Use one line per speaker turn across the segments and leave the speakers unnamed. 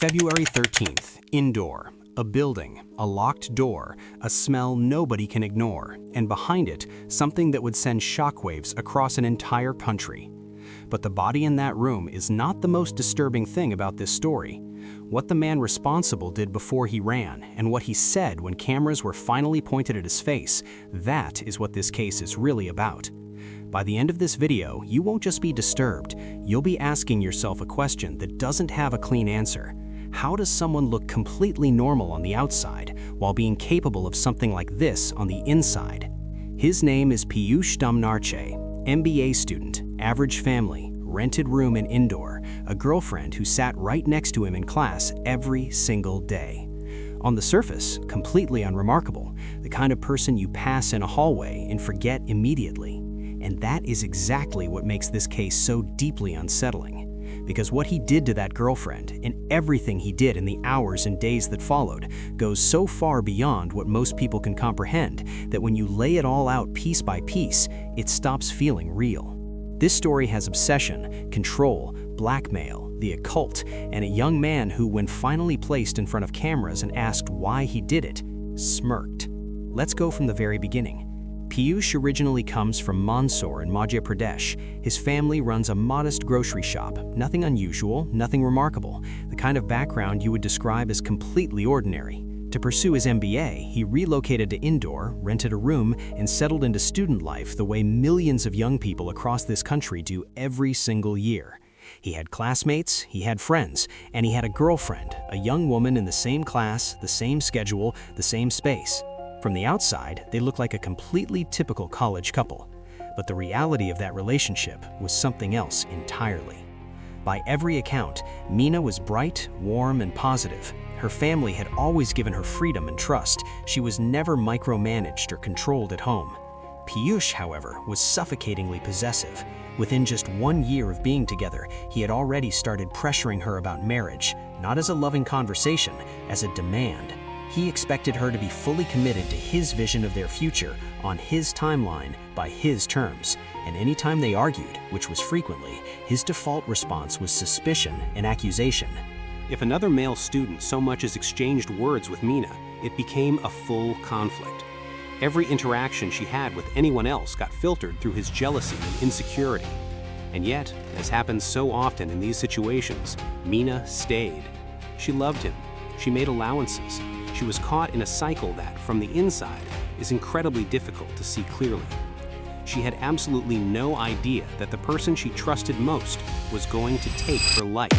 February 13th, Indore. A building, a locked door, a smell nobody can ignore, and behind it, something that would send shockwaves across an entire country. But the body in that room is not the most disturbing thing about this story. What the man responsible did before he ran, and what he said when cameras were finally pointed at his face, that is what this case is really about. By the end of this video, you won't just be disturbed, you'll be asking yourself a question that doesn't have a clean answer. How does someone look completely normal on the outside while being capable of something like this on the inside? His name is Piyush Damnarche, MBA student, average family, rented room in Indore, a girlfriend who sat right next to him in class every single day. On the surface, completely unremarkable, the kind of person you pass in a hallway and forget immediately. And that is exactly what makes this case so deeply unsettling. Because what he did to that girlfriend, and everything he did in the hours and days that followed, goes so far beyond what most people can comprehend that when you lay it all out piece by piece, it stops feeling real. This story has obsession, control, blackmail, the occult, and a young man who, when finally placed in front of cameras and asked why he did it, smirked. Let's go from the very beginning. Piyush originally comes from Mandsaur in Madhya Pradesh. His family runs a modest grocery shop, nothing unusual, nothing remarkable, the kind of background you would describe as completely ordinary. To pursue his MBA, he relocated to Indore, rented a room, and settled into student life the way millions of young people across this country do every single year. He had classmates, he had friends, and he had a girlfriend, a young woman in the same class, the same schedule, the same space. From the outside, they looked like a completely typical college couple. But the reality of that relationship was something else entirely. By every account, Meena was bright, warm, and positive. Her family had always given her freedom and trust. She was never micromanaged or controlled at home. Piyush, however, was suffocatingly possessive. Within just 1 year of being together, he had already started pressuring her about marriage, not as a loving conversation, as a demand. He expected her to be fully committed to his vision of their future, on his timeline, by his terms. And anytime they argued, which was frequently, his default response was suspicion and accusation.
If another male student so much as exchanged words with Meena, it became a full conflict. Every interaction she had with anyone else got filtered through his jealousy and insecurity. And yet, as happens so often in these situations, Meena stayed. She loved him. She made allowances. She was caught in a cycle that, from the inside, is incredibly difficult to see clearly. She had absolutely no idea that the person she trusted most was going to take her life.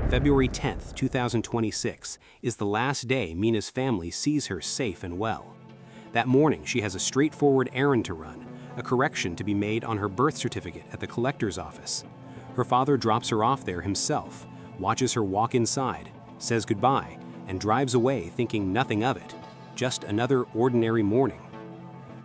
February 10th, 2026 is the last day Meena's family sees her safe and well. That morning, she has a straightforward errand to run, a correction to be made on her birth certificate at the collector's office. Her father drops her off there himself, watches her walk inside, says goodbye, and drives away thinking nothing of it, just another ordinary morning.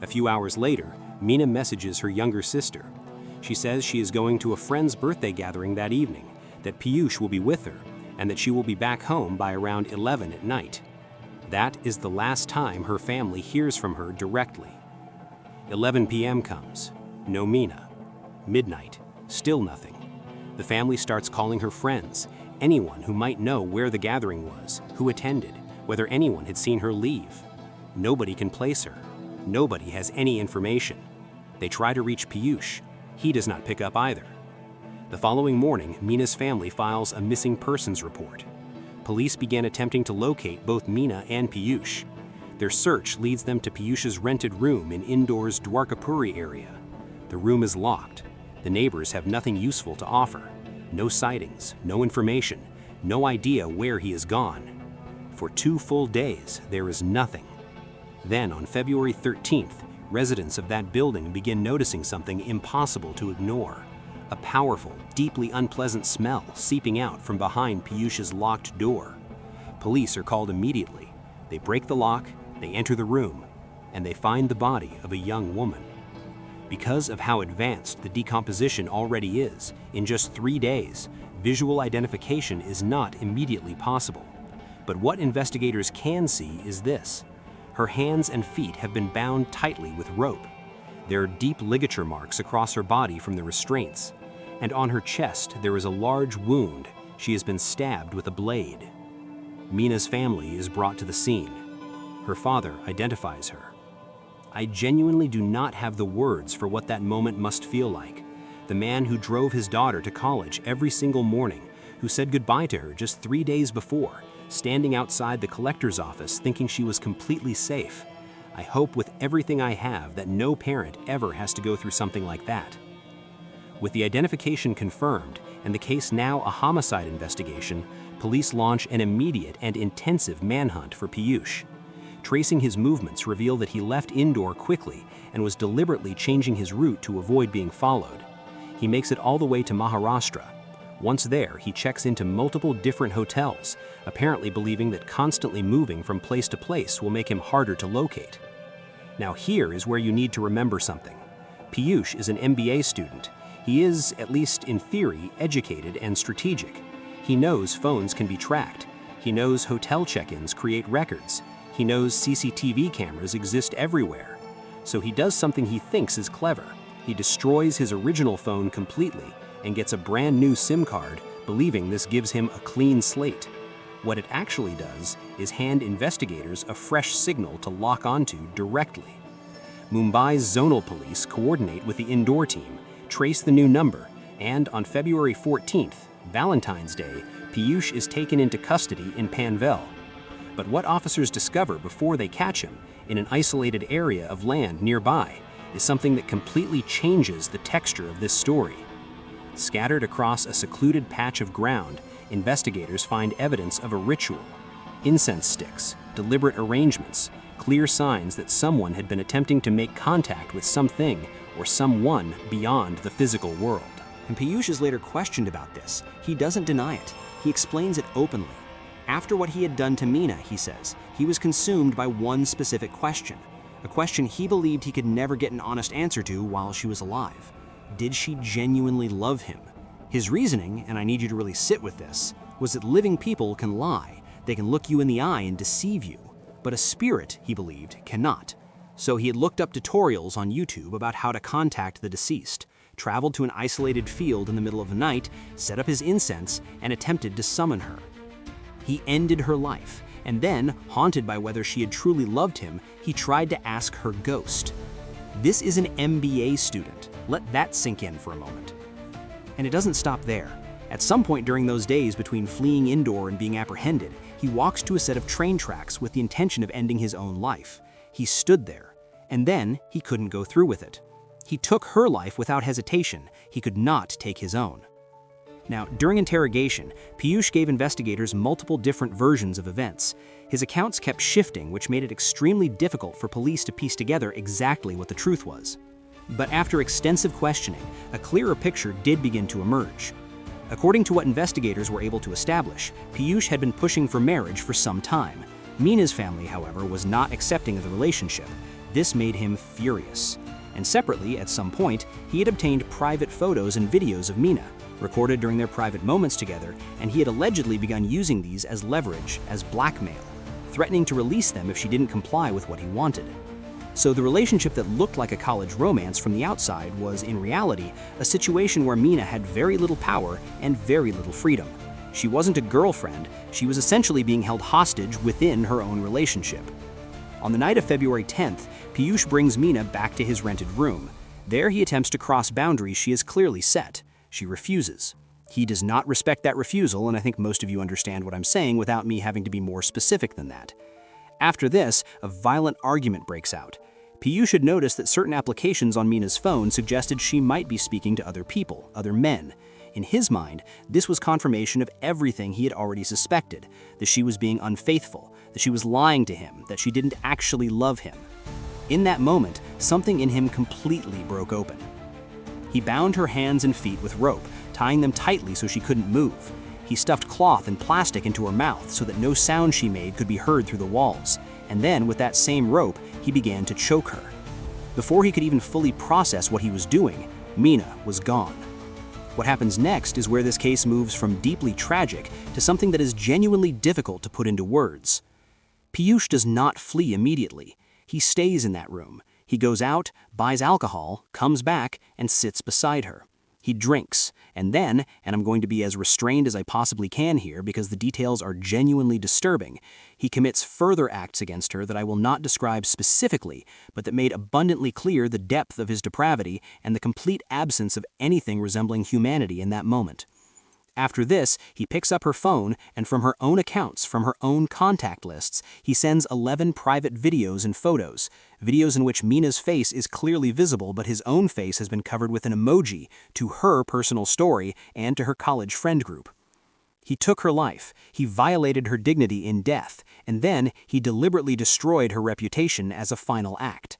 A few hours later, Meena messages her younger sister. She says she is going to a friend's birthday gathering that evening, that Piyush will be with her, and that she will be back home by around 11 at night. That is the last time her family hears from her directly. 11 p.m. comes, no Meena. Midnight, still nothing. The family starts calling her friends, anyone who might know where the gathering was, who attended, whether anyone had seen her leave. Nobody can place her. Nobody has any information. They try to reach Piyush. He does not pick up either. The following morning, Meena's family files a missing persons report. Police began attempting to locate both Meena and Piyush. Their search leads them to Piyush's rented room in Indore's Dwarkapuri area. The room is locked. The neighbors have nothing useful to offer. No sightings, no information, no idea where he has gone. For 2 full days, there is nothing. Then on February 13th, residents of that building begin noticing something impossible to ignore. A powerful, deeply unpleasant smell seeping out from behind Piyush's locked door. Police are called immediately. They break the lock, they enter the room, and they find the body of a young woman. Because of how advanced the decomposition already is, in just 3 days, visual identification is not immediately possible. But what investigators can see is this. Her hands and feet have been bound tightly with rope. There are deep ligature marks across her body from the restraints, and on her chest there is a large wound, She has been stabbed with a blade. Mina's family is brought to the scene. Her father identifies her. I genuinely do not have the words for what that moment must feel like. The man who drove his daughter to college every single morning, who said goodbye to her just 3 days before, standing outside the collector's office thinking she was completely safe. I hope with everything I have that no parent ever has to go through something like that. With the identification confirmed and the case now a homicide investigation, police launch an immediate and intensive manhunt for Piyush. Tracing his movements reveal that he left Indore quickly and was deliberately changing his route to avoid being followed. He makes it all the way to Maharashtra. Once there, he checks into multiple different hotels, apparently believing that constantly moving from place to place will make him harder to locate. Now here is where you need to remember something. Piyush is an MBA student. He is, at least in theory, educated and strategic. He knows phones can be tracked. He knows hotel check-ins create records. He knows CCTV cameras exist everywhere. So he does something he thinks is clever. He destroys his original phone completely and gets a brand new SIM card, believing this gives him a clean slate. What it actually does is hand investigators a fresh signal to lock onto directly. Mumbai's zonal police coordinate with the Indore team, trace the new number, and on February 14th, Valentine's Day, Piyush is taken into custody in Panvel. But what officers discover before they catch him, in an isolated area of land nearby, is something that completely changes the texture of this story. Scattered across a secluded patch of ground, investigators find evidence of a ritual. Incense sticks, deliberate arrangements, clear signs that someone had been attempting to make contact with something or someone beyond the physical world.
And Piyush is later questioned about this. He doesn't deny it. He explains it openly. After what he had done to Meena, he says, he was consumed by one specific question, a question he believed he could never get an honest answer to while she was alive. Did she genuinely love him? His reasoning, and I need you to really sit with this, was that living people can lie. They can look you in the eye and deceive you. But a spirit, he believed, cannot. So he had looked up tutorials on YouTube about how to contact the deceased, traveled to an isolated field in the middle of the night, set up his incense, and attempted to summon her. He ended her life, and then, haunted by whether she had truly loved him, he tried to ask her ghost. This is an MBA student. Let that sink in for a moment. And it doesn't stop there. At some point during those days between fleeing Indore and being apprehended, he walks to a set of train tracks with the intention of ending his own life. He stood there, and then he couldn't go through with it. He took her life without hesitation. He could not take his own. Now, during interrogation, Piyush gave investigators multiple different versions of events. His accounts kept shifting, which made it extremely difficult for police to piece together exactly what the truth was. But after extensive questioning, a clearer picture did begin to emerge. According to what investigators were able to establish, Piyush had been pushing for marriage for some time. Meena's family, however, was not accepting of the relationship. This made him furious. And separately, at some point, he had obtained private photos and videos of Meena, recorded during their private moments together, and he had allegedly begun using these as leverage, as blackmail, threatening to release them if she didn't comply with what he wanted. So the relationship that looked like a college romance from the outside was, in reality, a situation where Meena had very little power and very little freedom. She wasn't a girlfriend, she was essentially being held hostage within her own relationship. On the night of February 10th, Piyush brings Meena back to his rented room. There he attempts to cross boundaries she has clearly set. She refuses. He does not respect that refusal, and I think most of you understand what I'm saying without me having to be more specific than that. After this, a violent argument breaks out. Piyush had noticed that certain applications on Meena's phone suggested she might be speaking to other people, other men. In his mind, this was confirmation of everything he had already suspected, that she was being unfaithful, that she was lying to him, that she didn't actually love him. In that moment, something in him completely broke open. He bound her hands and feet with rope, tying them tightly so she couldn't move. He stuffed cloth and plastic into her mouth so that no sound she made could be heard through the walls. And then, with that same rope, he began to choke her. Before he could even fully process what he was doing, Meena was gone. What happens next is where this case moves from deeply tragic to something that is genuinely difficult to put into words. Piyush does not flee immediately. He stays in that room. He goes out, buys alcohol, comes back, and sits beside her. He drinks, And then, and I'm going to be as restrained as I possibly can here because the details are genuinely disturbing, he commits further acts against her that I will not describe specifically, but that made abundantly clear the depth of his depravity and the complete absence of anything resembling humanity in that moment. After this, he picks up her phone, and from her own accounts, from her own contact lists, he sends 11 private videos and photos. Videos in which Mina's face is clearly visible, but his own face has been covered with an emoji to her personal story and to her college friend group. He took her life, he violated her dignity in death, and then he deliberately destroyed her reputation as a final act.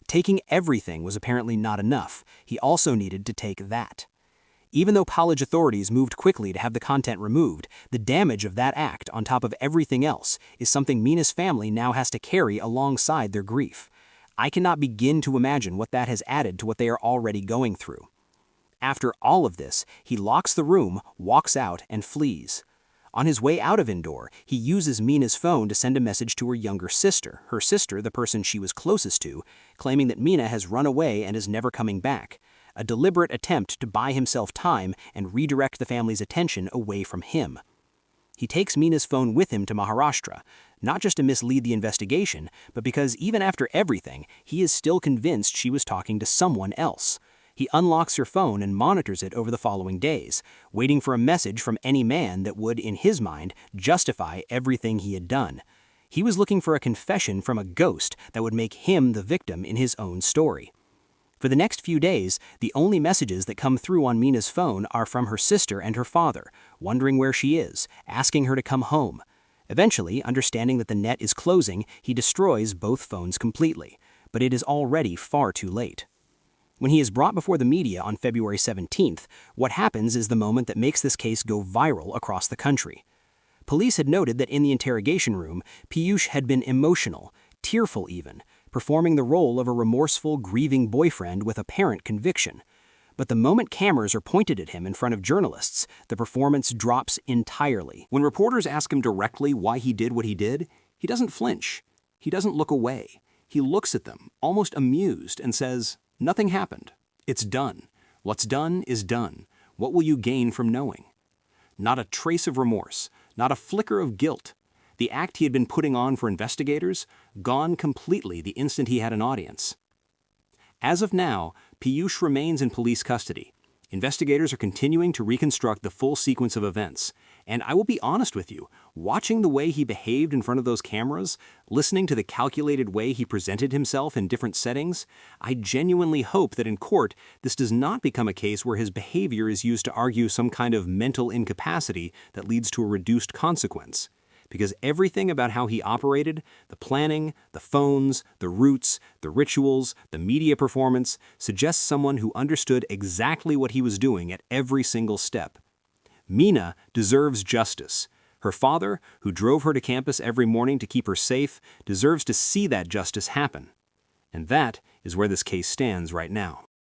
Taking everything was apparently not enough. He also needed to take that. Even though college authorities moved quickly to have the content removed, the damage of that act, on top of everything else, is something Mina's family now has to carry alongside their grief. I cannot begin to imagine what that has added to what they are already going through. After all of this, he locks the room, walks out, and flees. On his way out of Indore, he uses Mina's phone to send a message to her younger sister, the person she was closest to, claiming that Mina has run away and is never coming back. A deliberate attempt to buy himself time and redirect the family's attention away from him. He takes Mina's phone with him to Maharashtra, not just to mislead the investigation, but because even after everything, he is still convinced she was talking to someone else. He unlocks her phone and monitors it over the following days, waiting for a message from any man that would, in his mind, justify everything he had done. He was looking for a confession from a ghost that would make him the victim in his own story. For the next few days, the only messages that come through on Mina's phone are from her sister and her father, wondering where she is, asking her to come home. Eventually, understanding that the net is closing, he destroys both phones completely, but it is already far too late. When he is brought before the media on February 17th, what happens is the moment that makes this case go viral across the country. Police had noted that in the interrogation room, Piyush had been emotional, tearful even, performing the role of a remorseful, grieving boyfriend with apparent conviction. But the moment cameras are pointed at him in front of journalists, the performance drops entirely. When reporters ask him directly why he did what he did, he doesn't flinch. He doesn't look away. He looks at them, almost amused, and says, "Nothing happened. It's done. What's done is done. What will you gain from knowing?" Not a trace of remorse, not a flicker of guilt. The act he had been putting on for investigators, gone completely the instant he had an audience. As of now, Piyush remains in police custody. Investigators are continuing to reconstruct the full sequence of events. And I will be honest with you, watching the way he behaved in front of those cameras, listening to the calculated way he presented himself in different settings, I genuinely hope that in court this does not become a case where his behavior is used to argue some kind of mental incapacity that leads to a reduced consequence. Because everything about how he operated, the planning, the phones, the routes, the rituals, the media performance, suggests someone who understood exactly what he was doing at every single step. Mina deserves justice. Her father, who drove her to campus every morning to keep her safe, deserves to see that justice happen. And that is where this case stands right now.